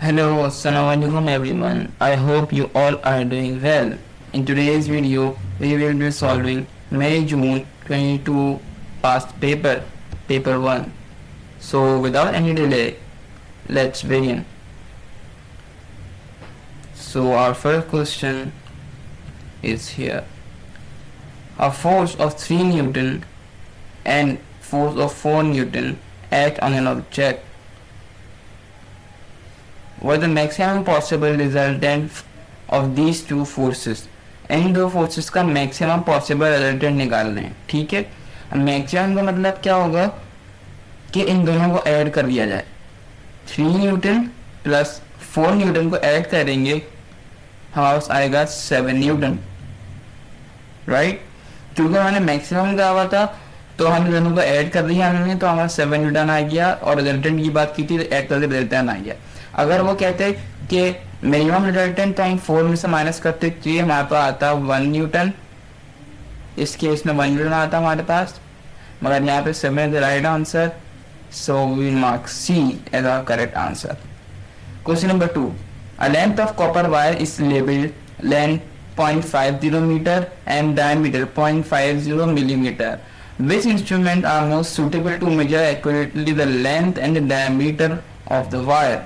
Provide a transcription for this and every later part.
Hello, Assalamualaikum everyone. I hope you all are doing well. In today's video, we will be solving May June 22 past paper, paper 1. So without any delay, let's begin. So our first question is here. A force of 3 Newton and force of 4 Newton act on an object. What the maximum possible resultant of these two forces? इन दो forces का maximum possible resultant निकालना है. ठीक है, maximum का मतलब क्या होगा कि इन दोनों को ऐड कर दिया जाए. 3 न्यूटन प्लस 4 न्यूटन को ऐड करेंगे, हमारे पास आएगा 7 न्यूटन. राइट, क्योंकि हमारे मैक्सिमम का हुआ था तो हम दोनों को ऐड कर दिया हमने, तो हमारा 7 न्यूटन आ गया. और रिजल्टेंट की बात की थी तो ऐड करके रिजल्टेंट आ गया. अगर वो कहते कि मिनिमम रिजल्टेंट तो हम 4 में से माइनस करते चाहिए, हमारे पास आता 1 न्यूटन. इस केस में 1 न्यूटन आता हमारे पास, मगर यहाँ पे 7 is the right answer. So we mark C as our correct answer. Question number 2. A length of copper wire is labelled length 0.50 metre and diameter 0.50 millimetre. Which instrument are most suitable to measure accurately the length and the diameter of the wire?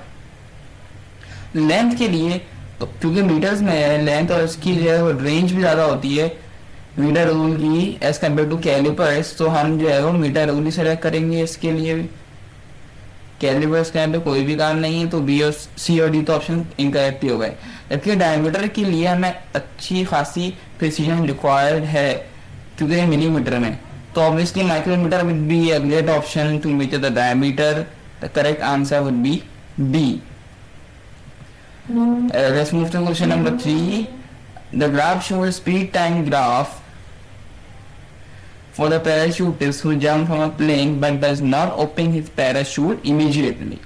Length के लिए तो क्योंकि metres में है length और इसकी जो है वो रेंज भी ज़्यादा होती है मीटर रूल की एज कम्पेयर टू कैलिपर्स, तो हम जो है वो मीटर रूल ही सेलेक्ट करेंगे. इसके लिए भी कैलिपर्स के यहाँ पे कोई भी काम नहीं है, तो बी और सी और डी तो ऑप्शन इनकरेक्ट ही हो गए. जबकि डायमीटर के लिए हमें अच्छी खासी प्रिसीजन रिक्वायर्ड है क्योंकि मिलीमीटर में, तो obviously micrometre would be a great option to measure the diameter. The correct answer would be B. Let's move to question number 3. The graph shows speed time graph for the parachutist who jumped from a plane but does not open his parachute immediately.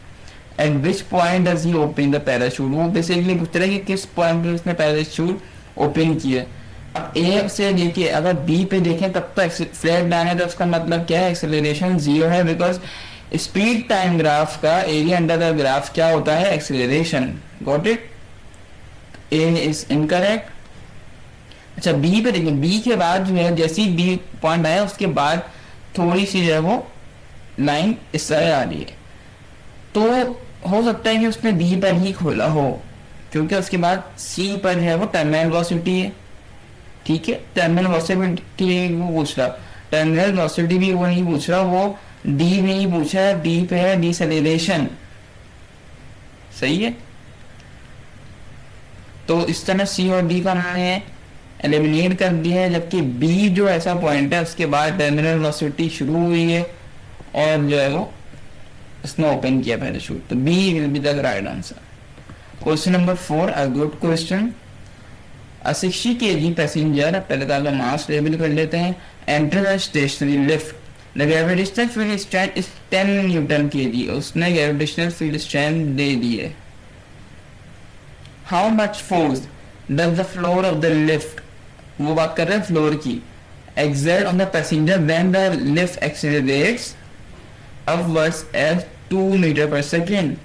At which point does he open the parachute? वो basically पूछ रहा है कि किस point पे उसने parachute open किया. अब A से देखिए, अगर B पे देखें तब तो फ्लैट डाउन है, तो उसका मतलब क्या है, एक्सेलरेशन 0 है. बिकॉज स्पीड टाइम ग्राफ का एरिया अंडर द ग्राफ क्या होता है, acceleration. Got it. A is incorrect. अच्छा, बी पे देखिए, बी के बाद जो है जैसे ही बी पॉइंट आया उसके बाद थोड़ी सी जो है वो लाइन इस तरह आ रही है, तो हो सकता है कि उसने बी पर ही खोला हो, क्योंकि उसके बाद सी पर है वो टर्मिनल वेलोसिटी है. ठीक है, टर्मिनल वेलोसिटी वो पूछ रहा, टर्मिनल वेलोसिटी भी वो नहीं पूछ रहा, वो डी नहीं पूछा है, डी पे है डिसेलेरेशन. सही है, तो इस तरह सी और डी का मैंने एलिमिनेट कर दिया है. जबकि बी जो ऐसा पॉइंट है उसके बाद टर्मिनल वेलोसिटी शुरू हुई है और जो है वो इसने ओपन किया पैराशूट, तो B will be the right answer. Question number 4, a good question. A 60 kg passenger, पहले तो मास लेवल कर लेते हैं, enter the stationary lift. The gravitational field strength is 10 newton kg. उसने ग्रेविटेशनल फील्ड स्ट्रेंथ दे दी है. How much force does the floor of the lift, वो बात कर रहे हैं फ्लोर की, exert on the passenger when the lift accelerates upwards at 2 metre पर सेकेंड.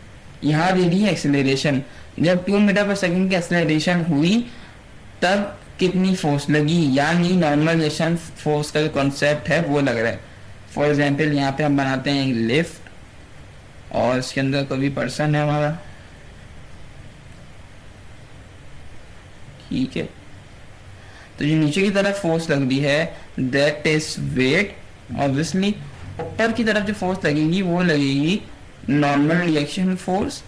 यहाँ दे दी है एक्सेलरेशन, जब 2 मीटर पर सेकेंड की एक्सेलरेशन हुई तब कितनी फोर्स लगी, यानी नॉर्मलाइजेशन फोर्स का जो कॉन्सेप्ट है वो लग रहा है. फॉर एग्जांपल यहाँ पे हम बनाते हैं लिफ्ट और इसके अंदर कोई भी पर्सन है हमारा. ठीक है, तो जो नीचे की तरफ फोर्स लग रही है दैट इज वेट. ऑब्वियसली ऊपर की तरफ जो फोर्स लगेगी वो लगेगी नॉर्मल रिएक्शन फोर्स.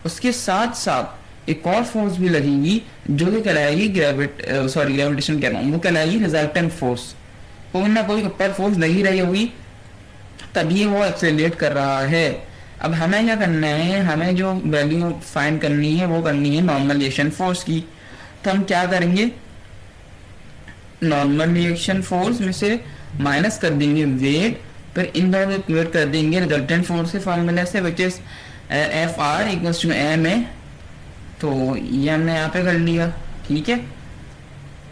उसके साथ साथ एक और फोर्स भी लगेगी जो कि कहलाएगी ग्रेविटेशन कह रहा हूँ, वो कहलाएगी रिजल्टेंट फोर्स. कोई ना कोई ऊपर फोर्स लगी रही होगी तभी वो एक्सेलरेट कर रहा है. अब हमें क्या करना है, हमें जो वैल्यू फाइंड करनी है वो करनी है नॉर्मलाइजेशन फोर्स की. तो हम क्या करेंगे, नॉर्मल रिएक्शन फोर्स में से माइनस कर देंगे वेट, फिर इन दोनों को क्लियर कर देंगे रिजल्टेंट फोर्स के फॉर्मूले से, which is F R equals to M A. तो ये हमने यहाँ पे कर लिया. ठीक है,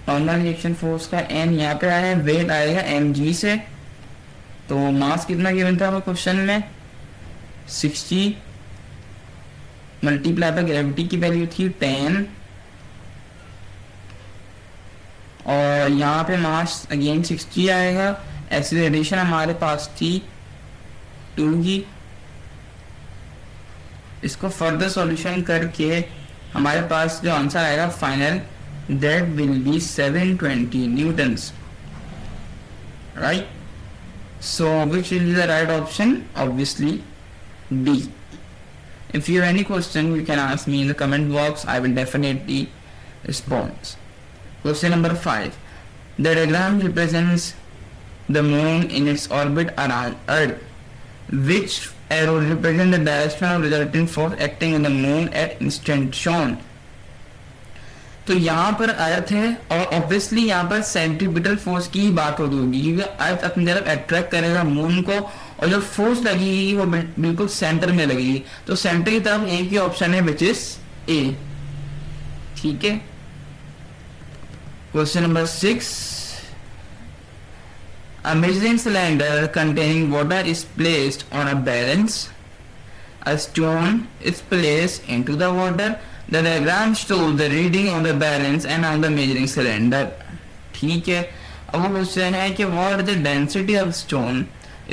नॉर्मल रिएक्शन फोर्स का एन यहाँ पे आया है, वेट आएगा एम जी से. तो मास कितना गिवन था क्वेश्चन में, 60 मल्टीप्लाई बाय ग्रेविटी की वैल्यू थी 10 और यहाँ पे मास अगेन 60 आएगा। एक्सीलरेशन हमारे पास थी 2 की। इसको फर्दर सॉल्यूशन करके हमारे पास जो आंसर आएगा final, that will be 720 Newton's, right. So which will be the right option? Obviously D. If you have any question, you can ask me in the comment box. I will definitely respond. Question number 5. The diagram represents the moon in its orbit around Earth. Which arrow represents the direction of resulting force acting on the moon at instant shown? तो यहाँ पर अर्थ है और obviously यहाँ पर centripetal force की ही बात होगी, क्योंकि अर्थ अपनी तरफ अट्रैक्ट करेगा मून को और जो फोर्स लगेगी वो बिल्कुल सेंटर में लगेगी। तो सेंटर की तरफ एक ही ऑप्शन है विच इज ए, ठीक है। Question number 6. A measuring cylinder containing water is placed on a balance. A stone is placed into the water. The diagram shows the reading on the balance and on the measuring cylinder. ठीक है। अब वो question है कि what is the density of stone?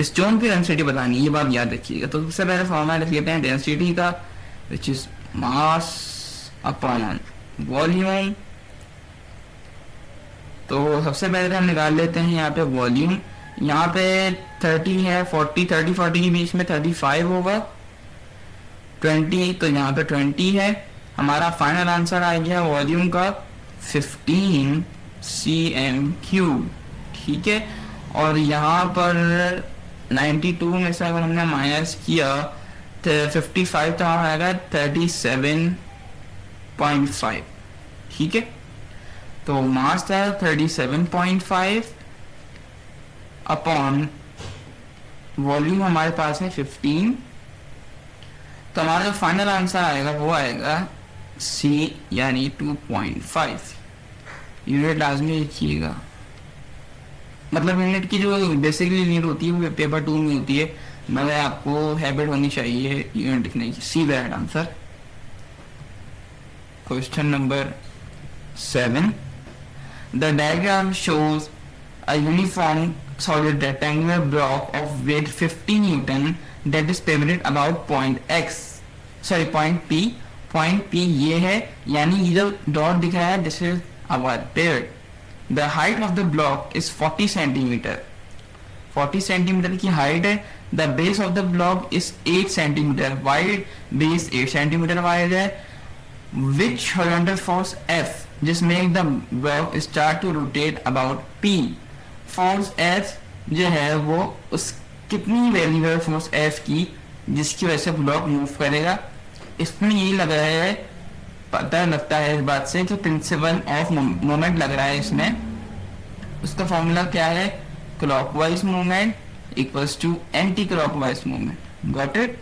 Stone की density बतानी, ये बात याद रखिएगा। तो सबसे पहले फॉर्मूला लिख लेते हैं डेंसिटी का, which is mass upon volume. तो सबसे पहले हम निकाल लेते हैं यहाँ पे वॉल्यूम। यहाँ पे 30 है, 40 के बीच में 35 होगा, 20 तो यहाँ पे 20 है। हमारा फाइनल आंसर आ गया वॉल्यूम का 15 cm3, ठीक है। और यहाँ पर 92 में से अगर हमने माइनस किया तो 55 तो आएगा 37.5, ठीक है। तो मास था 37.5 अपॉन वॉल्यूम हमारे पास है 15। तो हमारा जो फाइनल आंसर आएगा वो आएगा सी यानी 2.5। यूनिट लाजमी लिखिएगा, मतलब यूनिट की जो बेसिकली यूनिट होती है वो पेपर 2 में होती है, मगर आपको हैबिट होनी चाहिए यूनिट लिखने की। See that answer. Question number 7. The diagram shows a uniform solid rectangular block of weight 50 Newton that is pivoted about point P. Point P ये है, यानी ये जो डॉट दिख रहा है this is our pivot. The height of the block is 40 centimeter. 40 centimeter की height है. The base of the block is 8 centimeter wide. Base 8 centimeter wide है. Which horizontal force F just make the block start to rotate about P? Force F जो है वो उस कितनी value है force F की जिसकी वजह से ब्लॉक मूव करेगा? इसमें यही लग रहा है, पता लगता है इस बात से, तो प्रिंसिपल ऑफ मोमेंट लग रहा है इसमें। उसका फॉर्मूला क्या है? Clockwise movement equals to anticlockwise movement. Got it?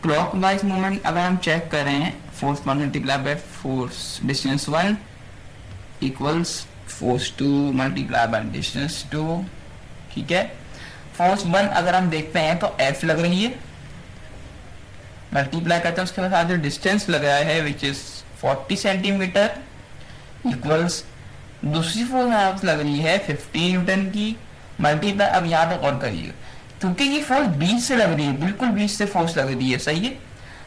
Clockwise movement अगर हम चेक करें, force 1 multiply by force distance 1 equals force 2 multiply by distance 2, ठीक है। फोर्स 1 अगर हम देखते हैं तो F लग रही है, मल्टीप्लाई करते हैं उसके बाद जो डिस्टेंस लग रहा है विच इज 40 सेंटीमीटर इक्वल्स दूसरी फोर्स लग रही है 50 न्यूटन की मल्टीप्लाई। अब यहाँ पे और करिए, क्योंकि ये फोर्स 20 से लग रही है, बिल्कुल 20 से फोर्स लग रही है, सही है।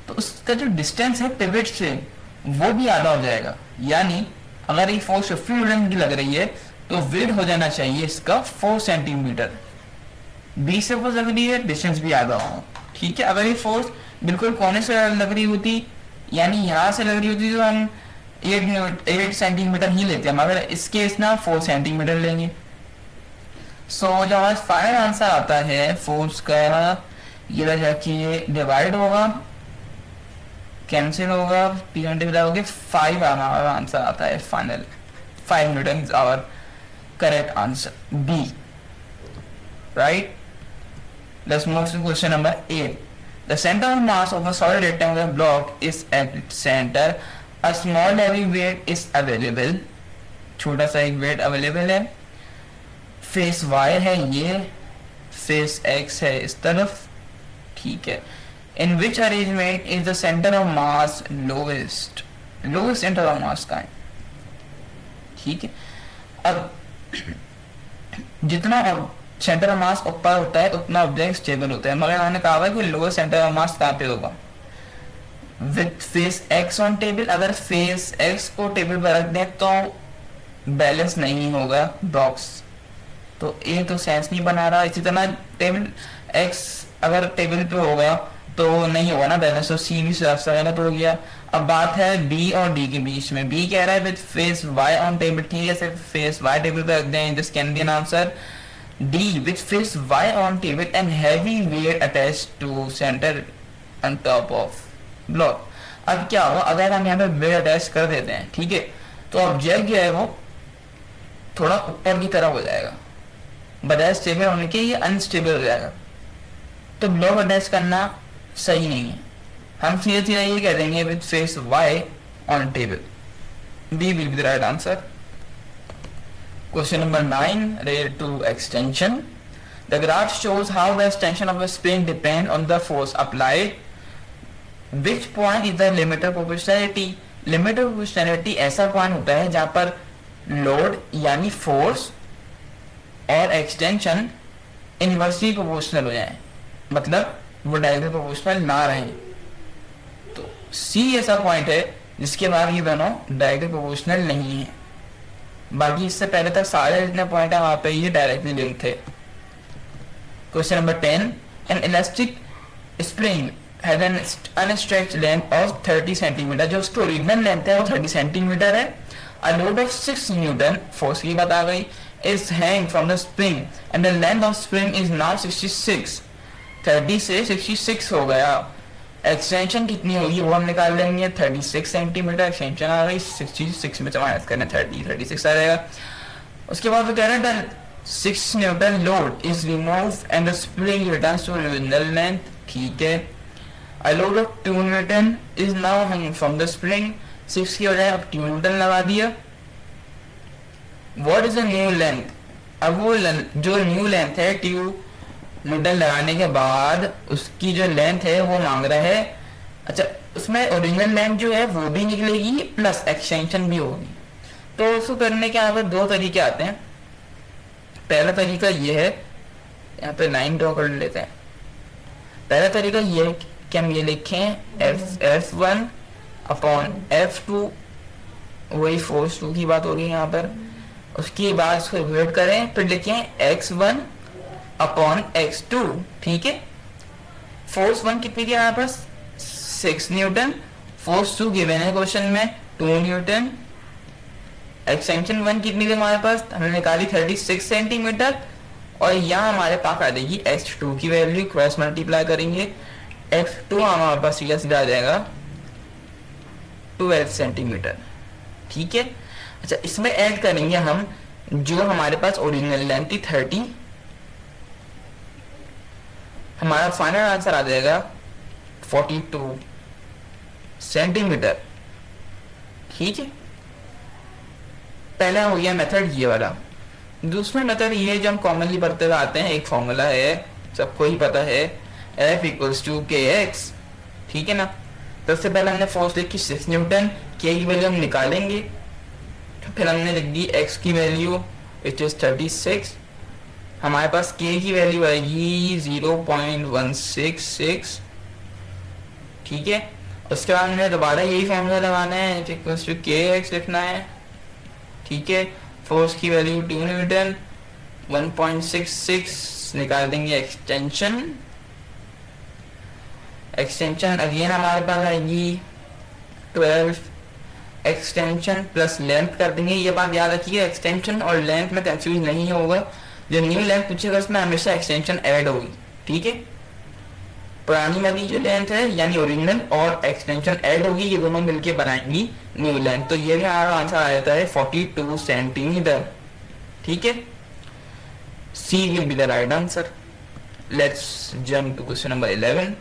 तो उसका जो डिस्टेंस है पिवट से वो भी आधा हो जाएगा, यानी अगर ये फोर्स 50 न्यूटन की लग रही है तो वेट हो जाना चाहिए इसका 4 सेंटीमीटर। 20 से फोर्स लग रही है, डिस्टेंस भी आधा हो, ठीक है। अगर ये फोर्स बिल्कुल कोने से लग रही होती, यानी यहाँ से लग रही होती, तो हम 8 सेंटीमीटर ही लेते हैं, मगर इस केस ना 4 सेंटीमीटर लेंगे। सो जो हमारा फाइनल आंसर आता है फोर्स का, ये जाके डिवाइड होगा, कैंसिल होगा, 5 आंसर आता है final. 5 newton is our correct answer, B, right. Let's move to question number 8. The center of mass of a solid rectangular block is at its center. A small heavy weight is available. छोटा सा एक weight available है. Face y है ये, face x है इस तरफ, ठीक है। In which arrangement is the centre of mass lowest, lowest centre of mass का है, ठीक है। अब जितना सेंटर ऑफ मास ऊपर होता है उतना ऑब्जेक्ट स्टेबल होता है, मगर मैंने कहा है कि लोअर सेंटर ऑफ मास कहाँ पे होगा, with face x on table. अगर फेस एक्स को टेबल पर रख दें तो बैलेंस नहीं होगा बॉक्स, तो ये तो सेंस नहीं बना रहा। इसी तरह टेबल एक्स अगर टेबल पे होगा तो नहीं होगा ना बैलेंस, तो सी भी गलत हो गया। अब बात है बी और डी के बीच में, बी कह रहा है with face Y on table, ठीक है, सिर्फ फेस वाई टेबल पे रख दें, this can be an answer. D with face Y on table and heavy weight attached to centre on top of block. अब क्या होगा अगर हम यहाँ पे वेट अटैच कर देते हैं, ठीक है, तो ऑब्जेक्ट जो है वो थोड़ा ऊपर की तरफ हो जाएगा, बजाय स्टेबल होने के ये अनस्टेबल हो जाएगा, तो ब्लॉक अटैच करना सही नहीं है। हम सीधे सीधे ये कह देंगे with face Y on table, B will be the right answer. Question number 9 related to extension. The graph shows how the extension of a spring depends on the force applied. Which point is the limit of proportionality? Limit of proportionality ऐसा point होता है जहाँ पर load यानी force और extension inversely proportional हो जाए, मतलब वो डायरेक्टली प्रोपोर्शनल ना रहे। तो सी ऐसा पॉइंट है जिसके बाद ये दोनों डायरेक्टली प्रोपोर्शनल नहीं है, बाकी इससे पहले तक सारे जितने पॉइंट है वहां पे ये डायरेक्टली लिंक थे। Question number 10, N elastic spring has an unstretched length of 30 centimetre, जो उसकी ओरिजिनल लेंथ है वो 30 सेंटीमीटर है। A load of 6 Newton, force की बात आ गई, is hang from the spring and the length of spring is now 66, 30 से 66 हो गया। एक्सटेंशन कितनी होगी वो हम निकाल लेंगे, 36 सेंटीमीटर एक्सटेंशन आ गई, 66 में से माइनस करना 36 आ जाएगा। उसके बाद वो कह रहे हैं 6 newton load is remove and the spring returns to original length, ठीक है। A load of 2 newton is now hanging from the spring, 6 की बजाय अब 2 न्यूटन लगा दिया। What is the new length, अब वो जो न्यू लेंथ है 2 न्यूटन लगाने के बाद उसकी जो लेंथ है वो मांग रहा है। अच्छा, उसमें ओरिजिनल लेंथ जो है वो भी निकलेगी प्लस एक्सटेंशन भी होगी। तो उसको करने के यहाँ पे 2 तरीके आते हैं। पहला तरीका ये है, यहाँ पे लाइन ड्रॉ कर लेते हैं। पहला तरीका ये है कि हम ये लिखें F1 अपॉन F2, वही फोर्स 2 की बात हो रही है यहाँ पर। उसके बाद उसको डिवाइड करें, फिर लिखें X1 अपॉन X2, ठीक है। फोर्स 1 कितनी थी यहाँ पर 6 न्यूटन, फोर्स 2 गिवन है क्वेश्चन में 2 न्यूटन, एक्सटेंशन 1 कितनी थी हमारे पास, हमने निकाली 36 सेंटीमीटर, और यहाँ हमारे पास आ जाएगी X2 की वैल्यू, क्रॉस मल्टीप्लाई करेंगे, X2 हमारे पास सीधा सीधा आ जाएगा 12 सेंटीमीटर, ठीक है। अच्छा, इसमें ऐड करेंगे हम जो हमारे पास ओरिजिनल लेंथ थी 30, हमारा फाइनल आंसर आ जाएगा 42 सेंटीमीटर, ठीक है। पहला हो गया मेथड ये वाला। दूसरा मेथड ये जो हम कॉमनली पढ़ते हुए आते हैं, एक फॉर्मूला है सबको ही पता है, F इक्वल्स टू KX, ठीक है ना। तो सबसे पहले हमने फोर्स लिखी 6 न्यूटन, K की वैल्यू हम निकालेंगे, फिर हमने लिख दी X की वैल्यू विच इज 36, हमारे पास K की वैल्यू आएगी 0.166, ठीक है। उसके बाद हमें दोबारा यही फॉर्मूला लगाना है, F इक्वल्स टू KX लिखना है, ठीक है। फोर्स की वैल्यू 2 न्यूटन, 1.66 निकाल देंगे एक्सटेंशन, एक्सटेंशन अगेन हमारे पास आएगी 12, एक्सटेंशन प्लस लेंथ कर देंगे। ये बात याद रखिए, एक्सटेंशन और लेंथ में कंफ्यूज नहीं होगा, जो न्यू लेंथ पूछेगा उसमें हमेशा एक्सटेंशन ऐड होगी, ठीक है। पुरानी वाली जो लेंथ है यानी ओरिजिनल और एक्सटेंशन ऐड होगी, ये दोनों मिलके बनाएंगी न्यू लेंथ। तो ये भी हमारा आंसर आ जाता है 42 सेंटीमीटर, ठीक है। C will be the right answer. Let's jump to question number 11.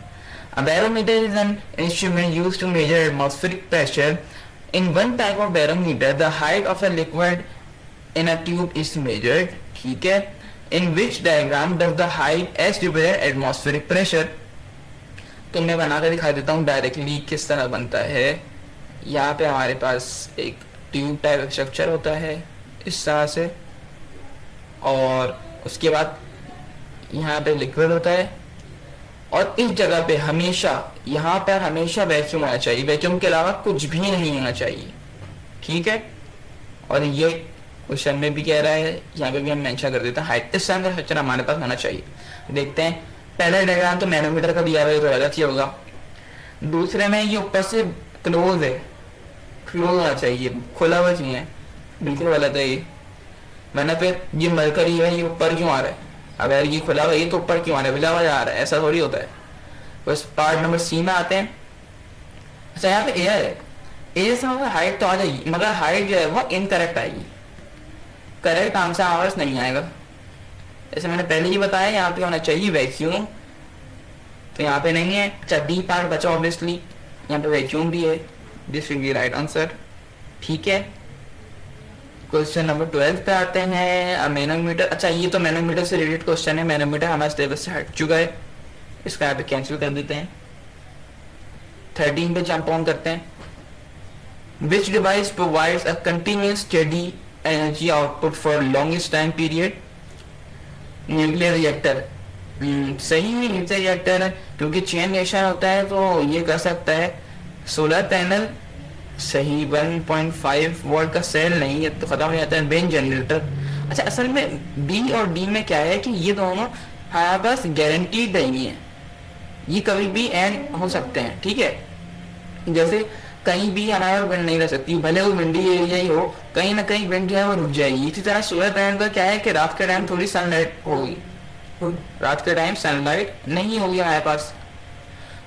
A barometer is an instrument used to measure atmospheric pressure. In one type of barometer, the height of a liquid in a tube is measured, ठीक है। In which diagram does the height S represent atmospheric pressure? तो मैं बना कर दिखा देता हूँ directly किस तरह बनता है। यहाँ पे हमारे पास एक ट्यूब टाइप स्ट्रक्चर होता है इस तरह से, और उसके बाद यहाँ पे लिक्विड होता है, और इस जगह पे हमेशा, यहाँ पर हमेशा वैक्यूम होना चाहिए, वैक्यूम के अलावा कुछ भी नहीं होना चाहिए, ठीक है। और ये क्वेश्चन में भी कह रहा है, यहाँ पे भी हम मेंशन कर देते हैं हाइट। इस तरह का स्ट्रक्चर हमारे पास होना चाहिए। देखते हैं, पहला डायग्राम तो नैनोमीटर का दिया हुआ है तो गलत ही होगा। दूसरे में ये ऊपर से क्लोज है, क्लोज होना चाहिए, खुला हुआ चाहिए, बिल्कुल गलत है ये। मैंने फिर ये मरकरी है, ये ऊपर क्यों आ रहा है? अगर ये खुला हुआ है तो ऊपर क्यों आ रहा है? खुला हुआ जा रहा है, ऐसा थोड़ी होता है। बस पार्ट नंबर सी में आते हैं। अच्छा, यहाँ पे एयर है, एयर से हाइट तो आ जाएगी, मगर हाइट जो है वो इनकरेक्ट आएगी, करेक्ट आंसर हमारे पास नहीं आएगा। जैसे मैंने पहले ही बताया, यहाँ पे होना चाहिए वैक्यूम, तो यहाँ पे नहीं है। अच्छा, डी पार्ट बचा ऑब्वियसली, यहाँ पे वैक्यूम भी है, this will be right answer, ठीक है। क्वेश्चन नंबर 12 पे आते हैं, मैनोमीटर। अच्छा, ये तो मैनोमीटर से रिलेटेड क्वेश्चन है, मैनोमीटर हमारे सिलेबस से हट चुका है, इसका यहाँ पे कैंसिल कर देते हैं। 13 पे जंप ऑन करते हैं। Which device provides a continuous steady energy output for longest time period? Nuclear reactor. सही है, न्यूक्लियर रिएक्टर है, क्योंकि चेन रिएक्शन होता है तो ये कर सकता है। सोलर पैनल सही, 1.5 वोल्ट का सेल नहीं है तो खत्म हो जाता है। Ben generator. अच्छा, असल में बी और डी में क्या है कि ये दोनों हमारे पास गारंटीड नहीं है, ये कभी भी एंड हो सकते हैं, ठीक है। जैसे कहीं भी अनायर विंड नहीं रह सकती, भले वो विंडी एरिया ही हो, कहीं ना कहीं विंड जो है वो रुक जाएगी। इसी तरह सोलर पैनल का क्या है कि रात के टाइम थोड़ी सनलाइट होगी, रात के टाइम सनलाइट नहीं होगी हमारे पास,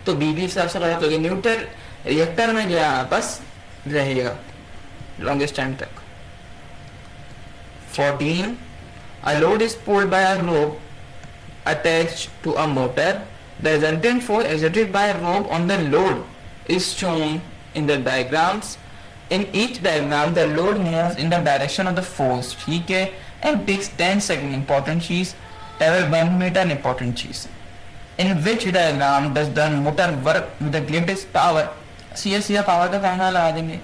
तो बीबी हिसाब से गलत होगी। न्यूक्लियर रिएक्टर में जो है हमारे पास रहेगा लॉन्गेस्ट टाइम तक। 14, a load is pulled by a rope attached to a motor. The resultant force exerted by a rope on the load is shown in the diagrams. In each diagram, the load moves in the direction of the force, ठीक है, and takes 10 seconds. Important चीज, travel 1 meter, important चीज। In which diagram does the motor work with the greatest power? सीधा power का formula लगा देंगे।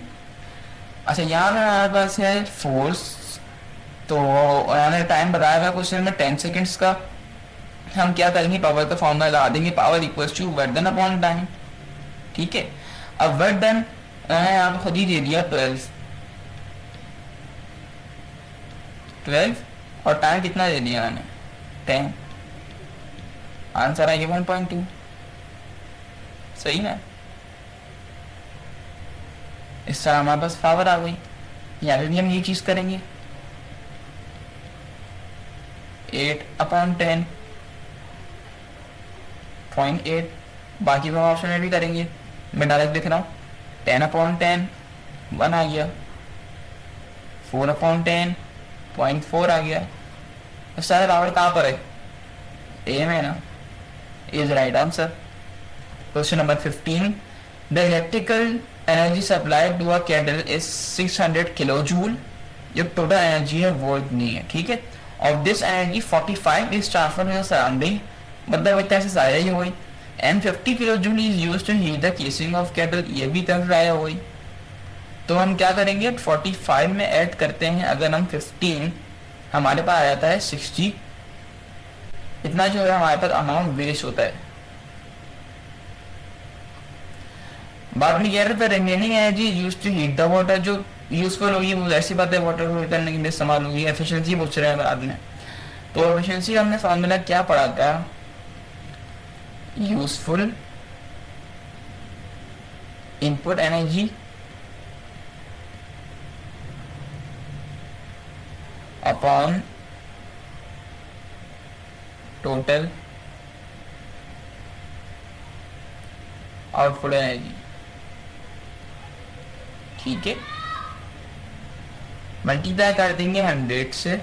अच्छा, यहाँ पे हमारे पास है फोर्स, तो मैंने टाइम बताया था क्वेश्चन में 10 सेकेंड्स का। हम क्या करेंगे, पावर का फॉर्मूला लगा देंगे, power equals to work done upon time, ठीक है। अब वर्क डन यहाँ पे खुद ही दे दिया 12 और टाइम कितना दे दिया मैंने, 10। आंसर आएगा 1.2, सही ना। इस तरह हमारे पास पावर आ गई। यहाँ पे भी हम ये चीज करेंगे, 8/10.8, बाकी तो ऑप्शन में भी करेंगे, मैं डायरेक्ट लिख रहा हूँ। 10/10 1 आ गया, 4/10.4 आ गया। तो सारे पावर कहाँ पर है, ए में ना, is right answer. Question number 15, the electrical energy supplied to a candle is 600 kilo joule. जो टोटल एनर्जी है वो इतनी है, ठीक है। Of this energy 45 is transfer in surrounding, मतलब इतना से सारा ही हुई। And 50 kilo joule is used to heat the casing of candle, ये भी तरफ आया हुई। तो हम क्या करेंगे, 45 में ऐड करते हैं, अगर हम 15, हमारे पास आ जाता है 60। इतना जो है हमारे पास अमाउंट वेस्ट होता है। बाद में कह रहे थे remaining energy used to heat the water, जो यूजफुल होगी वो ऐसी बात है वाटर को करने के लिए इस्तेमाल होगी। एफिशिएंसी पूछ रहे हैं बाद में, तो एफिशिएंसी हमने फॉर्मूला क्या पढ़ा था, useful input energy upon total output energy, ठीक है। मल्टीप्लाई कर देंगे 100 से।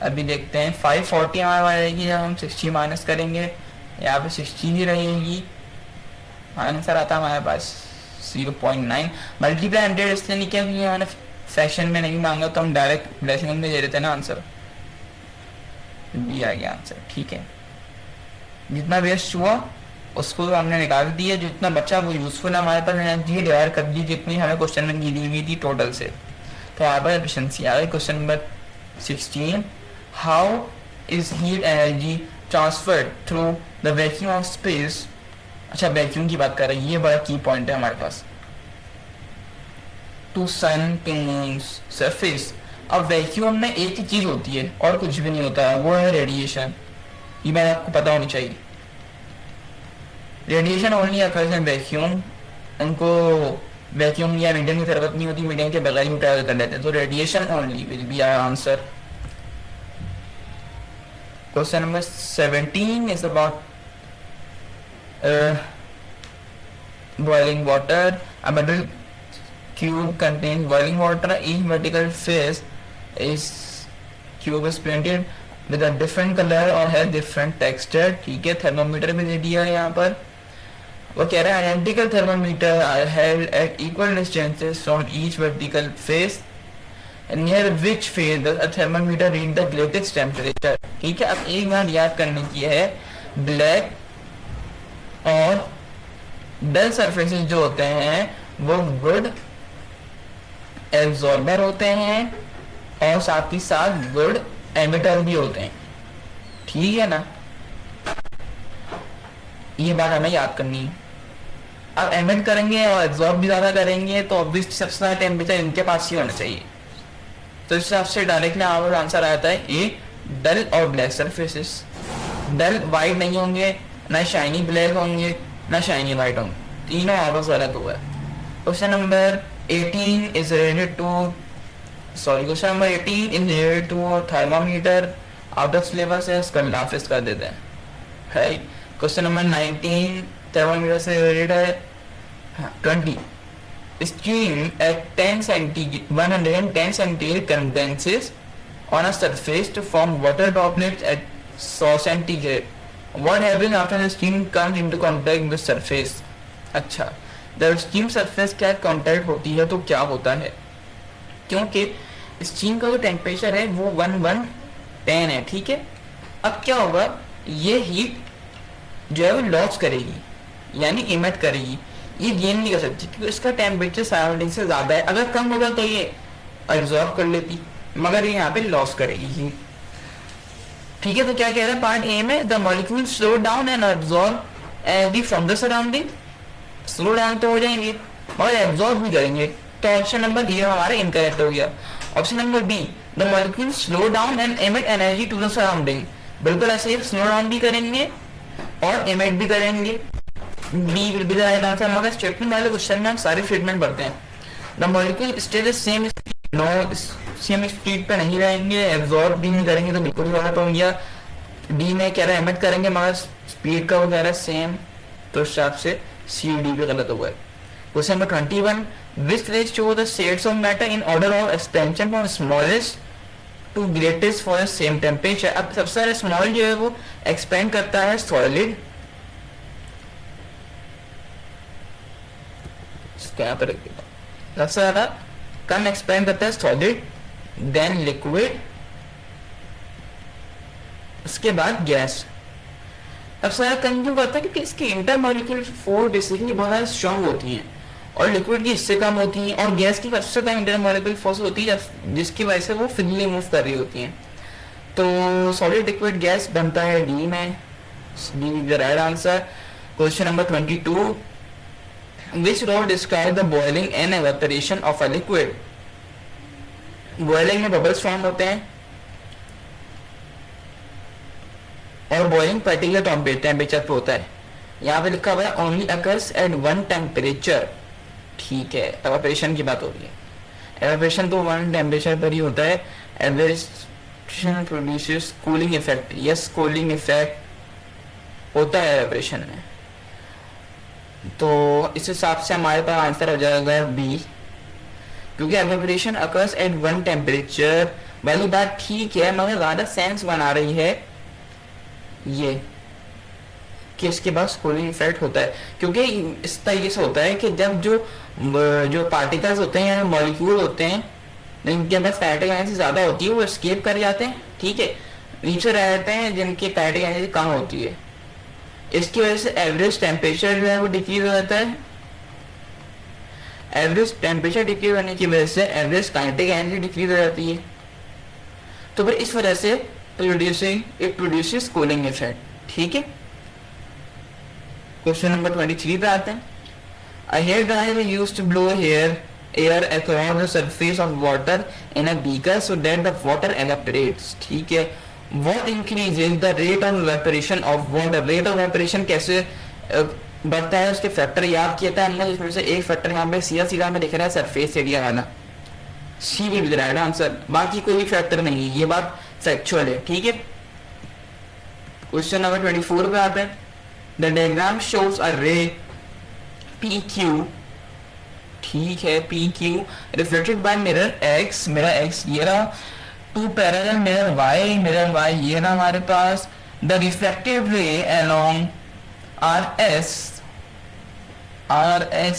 अभी देखते हैं 540 हमारे पास रहेगी, जब हम 60 माइनस करेंगे, यहाँ पे 60 ही रहेगी। आंसर आता है हमारे पास 0.9। मल्टीप्लाई 100 इसलिए नहीं किया क्योंकि मैंने फ्रैक्शन में नहीं मांगा, तो हम डायरेक्ट डेसिमल में दे देते ना आंसर, भी आ गया आंसर, ठीक है। जितना वेस्ट हुआ उसको हमने निकाल दिया, जितना बचा वो यूजफुल हमारे पास एनर्जी डिवाइड कर दी जितनी हमें क्वेश्चन में दी हुई थी टोटल से। तो यहाँ पर एफिशिएंसी आ गई। Question number 16, how is heat energy transferred through the vacuum of space. अच्छा, वैक्यूम की बात कर रहे हैं, ये बड़ा की पॉइंट है हमारे पास। To sun to moon surface. अब वैक्यूम में एक ही चीज होती है और कुछ भी नहीं होता है, वो है रेडिएशन। ये मैंने आपको पता होनी चाहिए। Radiation only occurs in vacuum. उनको वैक्यूम या मीडियम की जरूरत नहीं होती, मीडियम के बगैर ही ट्रैवल कर लेते हैं। तो radiation only will be our answer. Question number 17 is about boiling water. A metal cube contains boiling water. Each vertical face is cube is painted with a different color और है different texture। ठीक है, thermometer भी दे दिया है यहाँ पर। वो कह रहा है identical thermometer are held at equal distances from each vertical face and near which face does a thermometer read the greatest temperature। ठीक है, अब एक बार याद करने की है, ब्लैक और डल सरफेसेस जो होते हैं वो गुड एब्जॉर्बर होते हैं और साथ ही साथ गुड एमिटर भी होते हैं। ठीक है ना, ये बात हमें याद करनी है। अब एमिट करेंगे और एब्जॉर्ब भी ज्यादा करेंगे तो ऑब्वियसली सबसे ज्यादा टेम्परेचर इनके पास ही होना चाहिए। तो इस हिसाब से डायरेक्टली हमारा आंसर आता है ए, डल और ब्लैक सरफेसेस। डल वाइट नहीं होंगे, ना शाइनी ब्लैक होंगे, ना शाइनी वाइट होंगे, तीनों आपस गलत हुआ है। Question number 18 is related to question number 18 is related to thermometer. Out of syllabus है, इसका नाफिज कर देते हैं। है क्वेश्चन नंबर 19 थर्मामीटर से रिलेटेड है। 20 steam at 110 centigrade condenses on a surface to form water droplets at 100 centigrade. What happens after the steam comes into contact with surface? अच्छा, जब स्टीम सरफेस के साथ कांटेक्ट होती है तो क्या होता है, क्योंकि स्टीम का जो टेम्परेचर है वो 1110 है। ठीक है, अब क्या होगा, ये हीट जो है वो लॉस करेगी यानी इमिट करेगी, ये गेन नहीं कर सकती क्योंकि इसका टेम्परेचर सराउंडिंग से ज्यादा है। अगर कम होगा तो ये एब्जॉर्ब कर लेती, मगर ये यहाँ पे लॉस करेगी हीट। ठीक है, तो क्या कह रहा है पार्ट ए में, the molecule slow down and absorb energy from the surrounding. Slow down तो हो जाएंगे मगर एब्जॉर्ब भी करेंगे, तो ऑप्शन नंबर ए हमारा इनकरेक्ट हो गया। Option number B, the molecule slow down and emit energy to the surrounding, बिल्कुल ऐसे ही स्लो डाउन भी करेंगे और एमिट भी करेंगे। B will be the right answer. मगर स्टेटमेंट वाले क्वेश्चन में हम सारे स्टेटमेंट पढ़ते हैं। The molecule stay the same speed, no same speed पे नहीं रहेंगे, एब्जॉर्ब भी नहीं करेंगे तो बिल्कुल गलत हो गया। डी में कह रहा है एमिट करेंगे मगर स्पीड का वो कह रहा है सेम, तो इस हिसाब से सी डी भी गलत हो गया। Question number 21, which rays show the shades of matter in order of extension from smallest to greatest for the same temperature. अब सबसे स्मॉल जो है वो एक्सपेंड करता है सॉलिड, सबसे ज्यादा कम एक्सपेंड करता है सॉलिड, देन लिक्विड, उसके बाद गैस। अब सारा कंज्यूम करता है क्योंकि इसकी इंटरमॉलिक्यूलर फोर्स बेसिकली बहुत ज्यादा स्ट्रांग होती हैं और लिक्विड की इससे कम होती हैं, और गैस की सबसे कम इंटरमॉलिक्यूलर फोर्स होती है जिसकी वजह से वो फ्रीली मूव कर रही होती हैं। तो सॉलिड लिक्विड गैस बनता है डी में, D is the right answer. Question number 22, which law describes the boiling and evaporation of a liquid? Boiling में बबल्स फॉर्म होते हैं और बॉइलिंग पर्टिकुलर टेम्परेचर पे होता है। यहाँ पे लिखा हुआ है only occurs at one temperature. ठीक है, एवापोरेशन की बात हो रही है। एवापोरेशन तो वन टेम्परेचर पर ही होता है। Evaporation produces cooling effect. Yes, cooling effect होता है एवापोरेशन में। तो इस हिसाब से हमारे पास आंसर हो जाएगा बी, क्योंकि evaporation occurs at one temperature. वाली बात ठीक है मगर ज्यादा सेंस बना रही है ये कि इसके पास कूलिंग इफेक्ट होता है, क्योंकि इस तरीके से होता है कि जब जो पार्टिकल्स होते हैं या मॉलिक्यूल होते हैं जिनके अंदर स्टैटिक एनर्जी ज्यादा होती है वो एस्केप कर जाते हैं। ठीक है, नीचे रह जाते हैं जिनकी स्टैटिक एनर्जी कम होती है। इसकी वजह से एवरेज टेम्परेचर जो है वो डिक्रीज हो जाता है। एवरेज टेम्परेचर डिक्रीज होने की वजह से एवरेज काइनेटिक एनर्जी डिक्रीज हो जाती है। तो फिर इस वजह से इट प्रोड्यूसेस कूलिंग इफेक्ट। ठीक है, क्वेश्चन नंबर 23 पे आते हैं। A hair dryer is used to blow air across the surface of water in a beaker so that the water evaporates. ठीक है, what increases the rate of evaporation of water? Rate of evaporation कैसे बढ़ता है, उसके factor याद किया था हमने, जिसमें से एक फैक्टर यहाँ पे सीधा सीधा हमें दिख रहा है सरफेस एरिया वाला, सी भी दिख रहा है आंसर, बाकी कोई भी फैक्टर नहीं है, ये बात फैक्चुअल है। ठीक है, क्वेश्चन नंबर 24 पे आते हैं। द डायग्राम शोज अ रे PQ, ठीक है, PQ reflected by mirror X, mirror X ये रहा, to parallel mirror Y, mirror Y ये रहा हमारे पास। The reflective ray along RS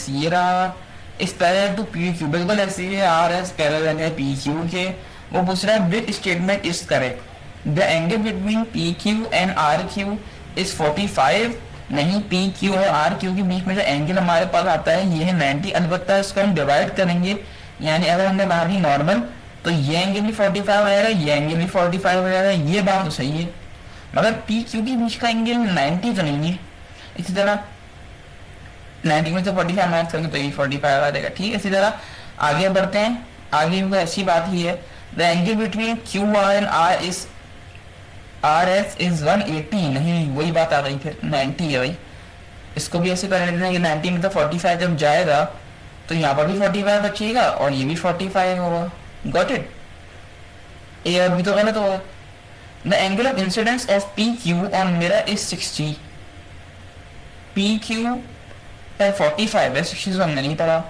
ये रहा, इस पैरेलल टू PQ, बिल्कुल ऐसे ही है, RS पैरेलल है PQ के। वो पूछ रहा है which statement is correct. The angle between PQ and RQ is 45, नहीं, PQ और RQ के बीच में जो एंगल हमारे पास आता है ये है 90। अलबत्ता इसको हम डिवाइड करेंगे, यानी अगर हमने मानी नॉर्मल तो ये एंगल भी 45 हो जाएगा, ये एंगल भी 45 हो जाएगा, ये बात तो सही है, मगर PQ के बीच का एंगल 90 तो नहीं है। इसी तरह 90 में से 45 माइनस करेंगे तो ये 45 आ जाएगा। ठीक है, इसी तरह आगे बढ़ते हैं, आगे भी ऐसी बात ही है। The angle between QR and RS is 180, नहीं वही बात आ गई, फिर 90 है भाई। इसको भी ऐसे कर लेते हैं कि 90 में तो 45 जब जाएगा तो यहाँ पर भी 45 बचेगा और ये भी 45 होगा। गॉट इट, ये अभी तो गलत होगा। The angle of incidence of PQ on mirror is 60, PQ 45 है, 60 तो हमने नहीं पढ़ा।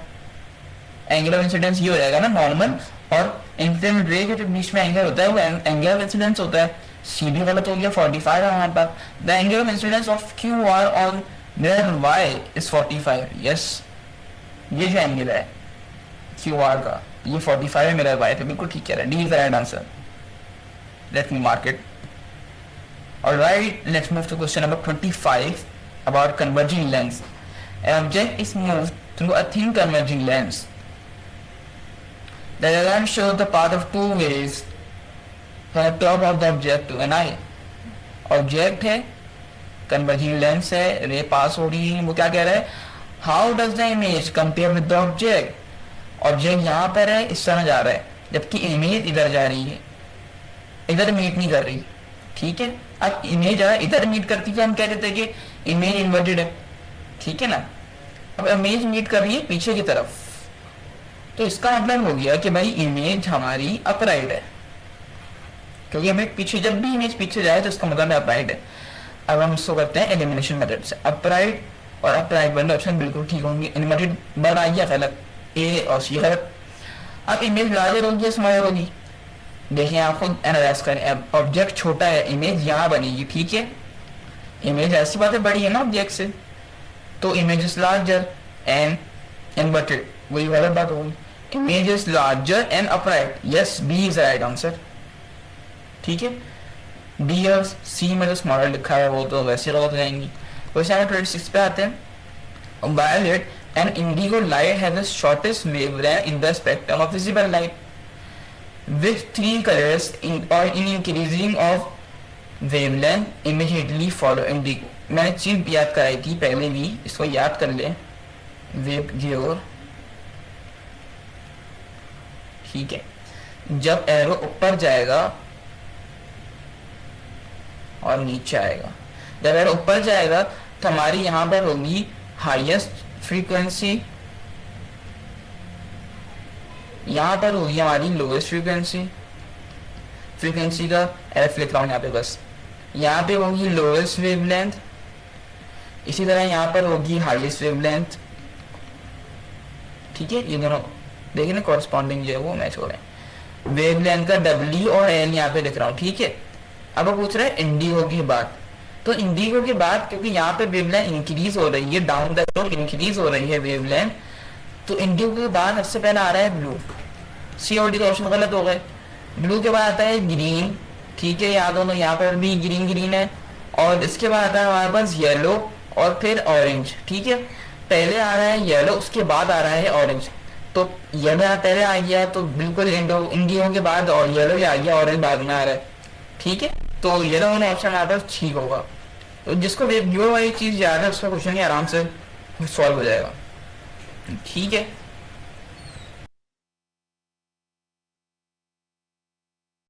एंगल ऑफ इंसिडेंस ये हो जाएगा ना नॉर्मल, और इंसिडेंट रे के जो बीच में एंगल होता है वो एंगल ऑफ इंसिडेंस होता है। सी भी गलत हो गया, 45 है हमारे पास। The angle of incidence of QR on mirror Y is 45, yes, ये जो एंगल है QR का ये 45 है मिरर Y, तो बिल्कुल ठीक कह रहा है, D is the right answer. Let me mark it. Alright, let's move to question number 25 about converging lens. An object is moved through a thin converging lens. The diagram shows the path of two ways from the top of the object to an eye. Object है, converging lens है, रे पास हो रही है, वो क्या कह रहा है, how does the image compare with the object? Object यहाँ पर है, इस तरह जा रहा है, जबकि इमेज इधर जा रही है, इधर मीट नहीं कर रही। ठीक है, अब इमेज इधर मीट करती है, हम कह देते हैं कि इमेज इन्वर्टेड है, ठीक है ना। अब इमेज मीट कर रही है पीछे की तरफ, तो इसका मतलब हो गया कि भाई इमेज हमारी अपराइट है, क्योंकि हमें पीछे, जब भी इमेज पीछे जाए तो इसका मतलब अपराइट है। अब हम इसको करते हैं एलिमिनेशन मेथड से। अपराइट और अपराइट वाले ऑप्शन बिल्कुल ठीक होंगे, इन्वर्टेड बड़ा या गलत, ए और सी गलत। अब इमेज लार्जर होगी, स्मॉलर होगी, देखिए आप खुद एनालाइज करें। ऑब्जेक्ट छोटा है, इमेज यहाँ बनेगी, ठीक है, इमेज ऐसी बात है बड़ी है ना ऑब्जेक्ट से, तो image is larger and inverted, वही गलत बात होगी। Image is larger and upright, yes, B is right answer. ठीक है, डी और सी में जो स्मॉलर लिखा है वो तो वैसे गलत हो जाएंगी। क्वेश्चन नंबर 26 पे आते हैं। Violet and indigo light have the shortest wavelength in the spectrum of visible light with three colors in increasing of wavelength immediately follow indigo। मैंने चीज याद कराई थी पहले भी, इसको याद कर ले, वेव गियोर, ठीक है। जब एरो ऊपर जाएगा और नीचे आएगा, जब एरो ऊपर जाएगा तो हमारी यहाँ पर होगी हाईएस्ट फ्रीक्वेंसी, यहाँ पर होगी हमारी लोएस्ट फ्रीक्वेंसी, फ्रीक्वेंसी का एफ लिख रहा हूँ यहाँ पे, बस यहाँ पे होगी लोएस्ट वेवलेंथ, इसी तरह यहाँ पर होगी हाईएस्ट वेवलेंथ, ठीक है। ये दोनों देखिए ना कॉरस्पॉन्डिंग जो है वो मैच हो रहे हैं। वेवलेंथ का डब्ल्यू और एल यहाँ पे लिख रहा हूँ, ठीक है। अब वो पूछ रहे हैं इंडिगो की बात, तो इंडिगो के बाद क्योंकि यहाँ पे वेवलेंथ इंक्रीज हो रही है, डाउन द रोड इंक्रीज हो रही है वेवलेंथ, तो इंडिगो के बाद सबसे पहले आ रहा है ब्लू, सी और डी का ऑप्शन गलत हो गए। ब्लू के बाद आता है ग्रीन, ठीक है, यहाँ दोनों, यहाँ पर भी ग्रीन ग्रीन है, और इसके बाद आता है हमारे पास येलो और फिर ऑरेंज, ठीक है। पहले आ रहा है येलो, उसके बाद आ रहा है ऑरेंज। तो येलो पहले आ गया तो बिल्कुल इंडियो के बाद और येलो भी आ गया, ऑरेंज बाद में आ रहा है, ठीक है। तो येलो वाला ऑप्शन आता है ठीक होगा। तो जिसको ये वाली चीज याद है उसका क्वेश्चन आराम से सॉल्व हो जाएगा, ठीक है।